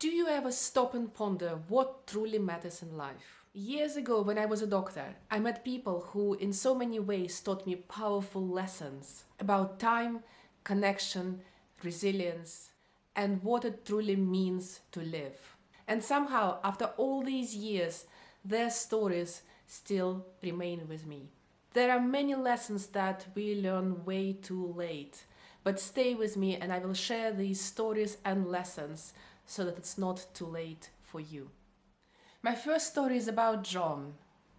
Do you ever stop and ponder what truly matters in life? Years ago, when I was a doctor, I met people who, in so many ways, taught me powerful lessons about time, connection, resilience, and what it truly means to live. And somehow, after all these years, their stories still remain with me. There are many lessons that we learn way too late, but stay with me and I will share these stories and lessons so that it's not too late for you. My first story is about John.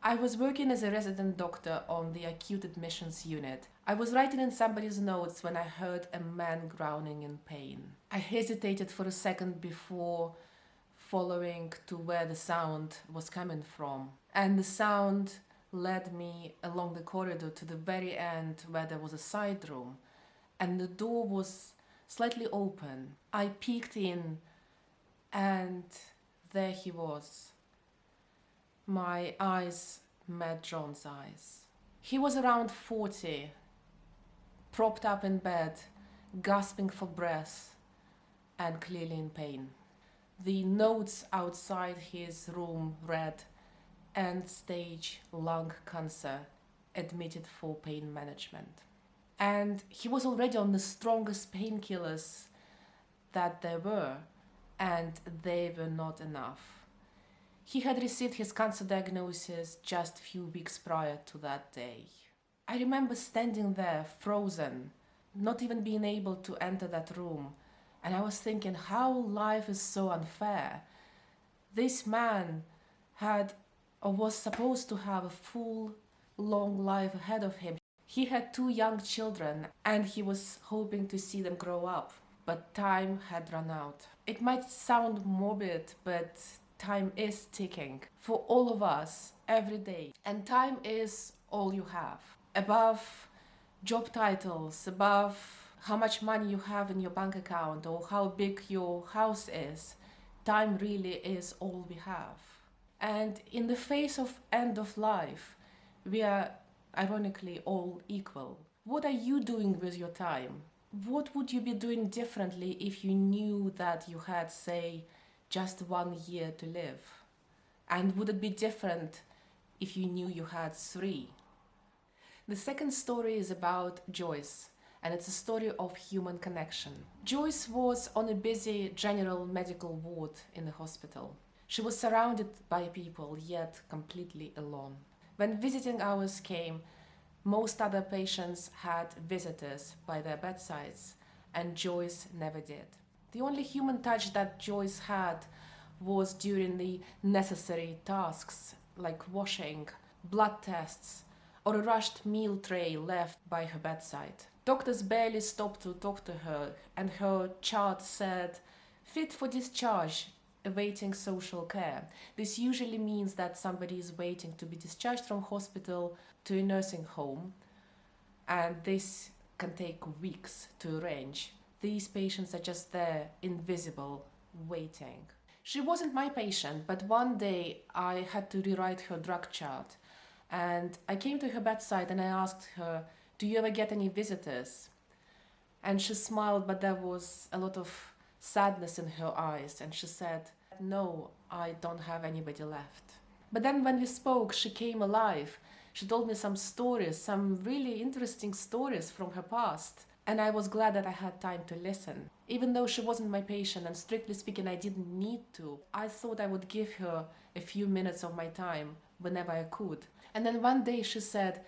I was working as a resident doctor on the acute admissions unit. I was writing in somebody's notes when I heard a man groaning in pain. I hesitated for a second before following to where the sound was coming from. And the sound led me along the corridor to the very end where there was a side room. And the door was slightly open. I peeked in and there he was. My eyes met John's eyes. He was around 40, propped up in bed, gasping for breath, and clearly in pain. The notes outside his room read, "End stage lung cancer, admitted for pain management." And he was already on the strongest painkillers that there were, and they were not enough. He had received his cancer diagnosis just a few weeks prior to that day. I remember standing there, frozen, not even being able to enter that room, and I was thinking how life is so unfair. This man had, or was supposed to have, a full, long life ahead of him. He had 2 young children, and he was hoping to see them grow up, but time had run out. It might sound morbid, but time is ticking for all of us every day, and time is all you have. Above job titles, above how much money you have in your bank account or how big your house is, time really is all we have. And in the face of end of life, we are ironically all equal. What are you doing with your time? What would you be doing differently if you knew that you had, say, just 1 year to live? And would it be different if you knew you had 3? The second story is about Joyce, and it's a story of human connection. Joyce was on a busy general medical ward in the hospital. She was surrounded by people, yet completely alone. When visiting hours came, most other patients had visitors by their bedsides, and Joyce never did. The only human touch that Joyce had was during the necessary tasks like washing, blood tests, or a rushed meal tray left by her bedside. Doctors barely stopped to talk to her, and her chart said, "Fit for discharge, awaiting social care." This usually means that somebody is waiting to be discharged from hospital to a nursing home, and this can take weeks to arrange. These patients are just there, invisible, waiting. She wasn't my patient, but one day I had to rewrite her drug chart. And I came to her bedside and I asked her, "Do you ever get any visitors?" And she smiled, but there was a lot of sadness in her eyes. And she said, "No, I don't have anybody left." But then when we spoke, she came alive. She told me some stories, some really interesting stories from her past. And I was glad that I had time to listen. Even though she wasn't my patient, and strictly speaking, I didn't need to, I thought I would give her a few minutes of my time whenever I could. And then one day she said,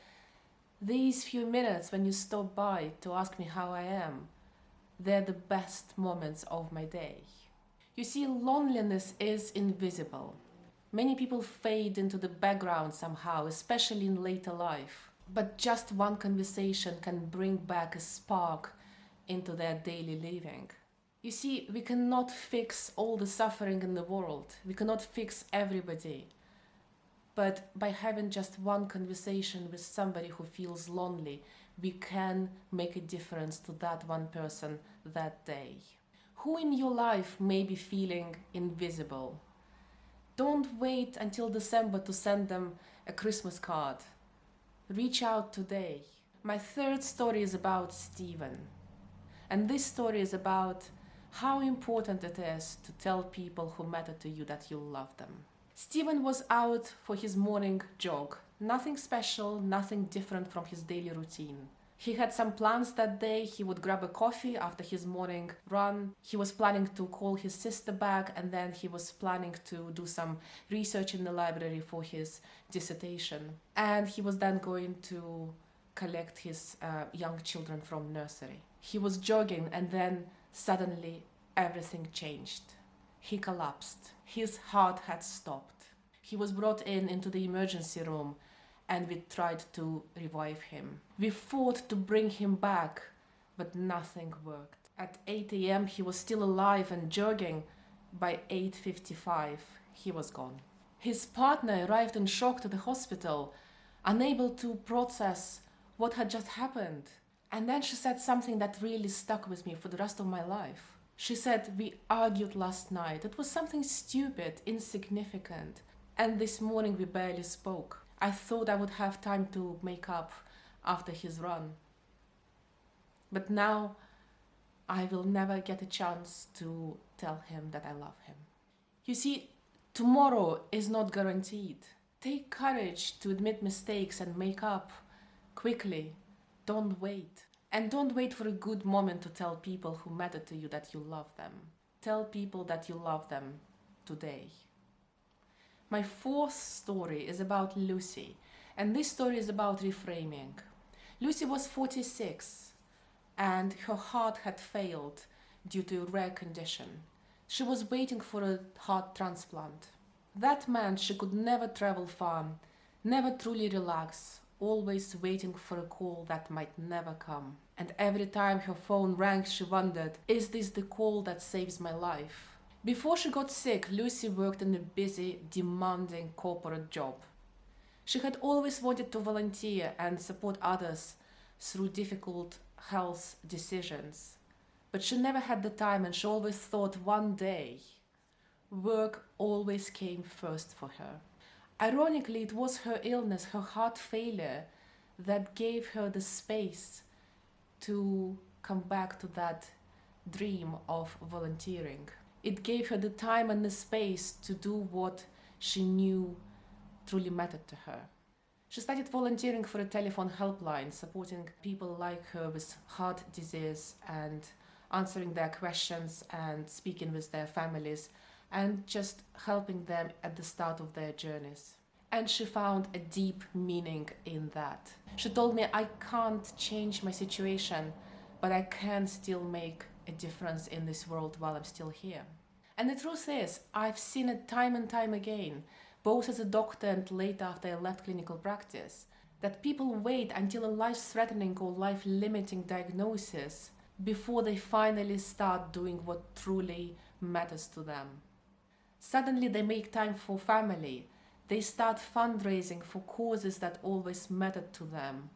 "These few minutes when you stop by to ask me how I am, they're the best moments of my day." You see, loneliness is invisible. Many people fade into the background somehow, especially in later life. But just one conversation can bring back a spark into their daily living. You see, we cannot fix all the suffering in the world. We cannot fix everybody. But by having just one conversation with somebody who feels lonely, we can make a difference to that one person that day. Who in your life may be feeling invisible? Don't wait until December to send them a Christmas card. Reach out today. My third story is about Stephen. And this story is about how important it is to tell people who matter to you that you love them. Stephen was out for his morning jog. Nothing special, nothing different from his daily routine. He had some plans that day. He would grab a coffee after his morning run. He was planning to call his sister back, and then he was planning to do some research in the library for his dissertation. And he was then going to collect his young children from nursery. He was jogging, and then suddenly everything changed. He collapsed. His heart had stopped. He was brought into the emergency room, and we tried to revive him. We fought to bring him back, but nothing worked. At 8 a.m. he was still alive and jogging. By 8:55 he was gone. His partner arrived in shock to the hospital, unable to process what had just happened. And then she said something that really stuck with me for the rest of my life. She said, "We argued last night. It was something stupid, insignificant. And this morning we barely spoke. I thought I would have time to make up after his run. But now I will never get a chance to tell him that I love him." You see, tomorrow is not guaranteed. Take courage to admit mistakes and make up quickly. Don't wait. And don't wait for a good moment to tell people who matter to you that you love them. Tell people that you love them today. My fourth story is about Lucy, and this story is about reframing. Lucy was 46, and her heart had failed due to a rare condition. She was waiting for a heart transplant. That meant she could never travel far, never truly relax, always waiting for a call that might never come. And every time her phone rang, she wondered, is this the call that saves my life? Before she got sick, Lucy worked in a busy, demanding corporate job. She had always wanted to volunteer and support others through difficult health decisions. But she never had the time, and she always thought one day. Work always came first for her. Ironically, it was her illness, her heart failure, that gave her the space to come back to that dream of volunteering. It gave her the time and the space to do what she knew truly mattered to her. She started volunteering for a telephone helpline, supporting people like her with heart disease and answering their questions and speaking with their families and just helping them at the start of their journeys. And she found a deep meaning in that. She told me, "I can't change my situation, but I can still make a difference in this world while I'm still here." And the truth is, I've seen it time and time again, both as a doctor and later after I left clinical practice, that people wait until a life-threatening or life-limiting diagnosis before they finally start doing what truly matters to them. Suddenly they make time for family. They start fundraising for causes that always mattered to them.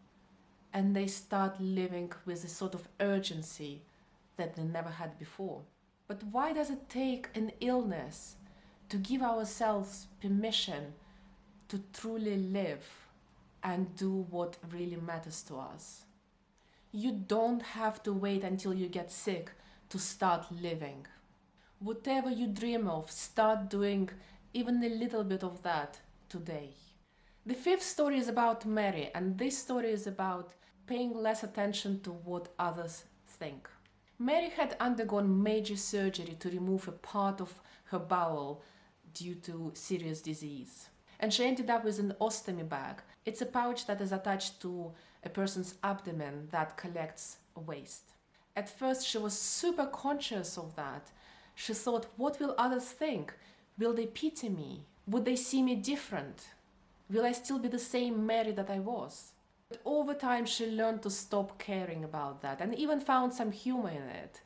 And they start living with a sort of urgency that they never had before. But why does it take an illness to give ourselves permission to truly live and do what really matters to us? You don't have to wait until you get sick to start living. Whatever you dream of, start doing even a little bit of that today. The fifth story is about Mary, and this story is about paying less attention to what others think. Mary had undergone major surgery to remove a part of her bowel due to serious disease. And she ended up with an ostomy bag. It's a pouch that is attached to a person's abdomen that collects waste. At first, she was super conscious of that. She thought, what will others think? Will they pity me? Would they see me different? Will I still be the same Mary that I was? But over time, she learned to stop caring about that and even found some humor in it.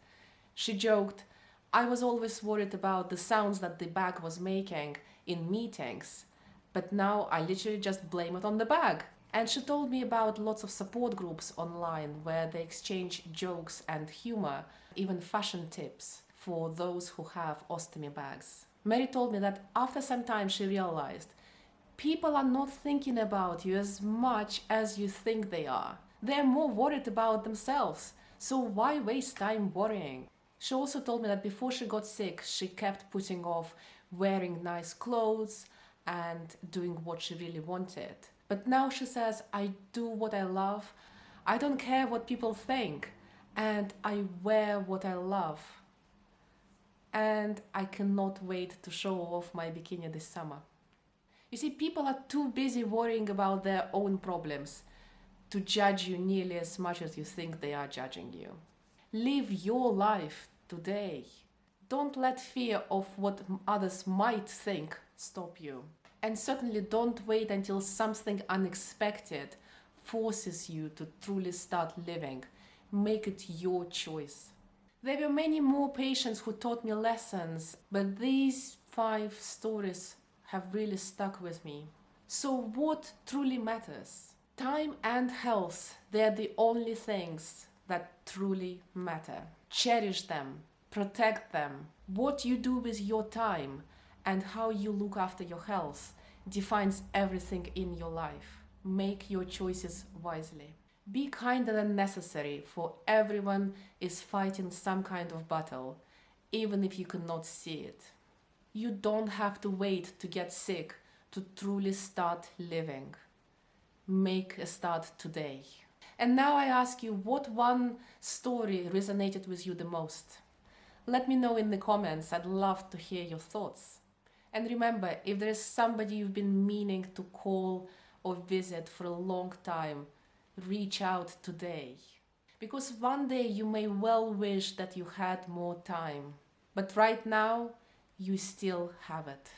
She joked, "I was always worried about the sounds that the bag was making in meetings, but now I literally just blame it on the bag." And she told me about lots of support groups online where they exchange jokes and humor, even fashion tips for those who have ostomy bags. Mary told me that after some time she realized people are not thinking about you as much as you think they are. They're more worried about themselves. So why waste time worrying? She also told me that before she got sick, she kept putting off wearing nice clothes and doing what she really wanted. But now she says, I do what I love. I don't care what people think. And I wear what I love. And I cannot wait to show off my bikini this summer. You see, people are too busy worrying about their own problems to judge you nearly as much as you think they are judging you. Live your life today. Don't let fear of what others might think stop you. And certainly don't wait until something unexpected forces you to truly start living. Make it your choice. There were many more patients who taught me lessons, but these 5 stories have really stuck with me. So what truly matters? Time and health, they're the only things that truly matter. Cherish them, protect them. What you do with your time and how you look after your health defines everything in your life. Make your choices wisely. Be kinder than necessary, for everyone is fighting some kind of battle, even if you cannot see it. You don't have to wait to get sick to truly start living. Make a start today. And now I ask you, what one story resonated with you the most? Let me know in the comments. I'd love to hear your thoughts. And remember, if there is somebody you've been meaning to call or visit for a long time, reach out today. Because one day you may well wish that you had more time. But right now, you still have it.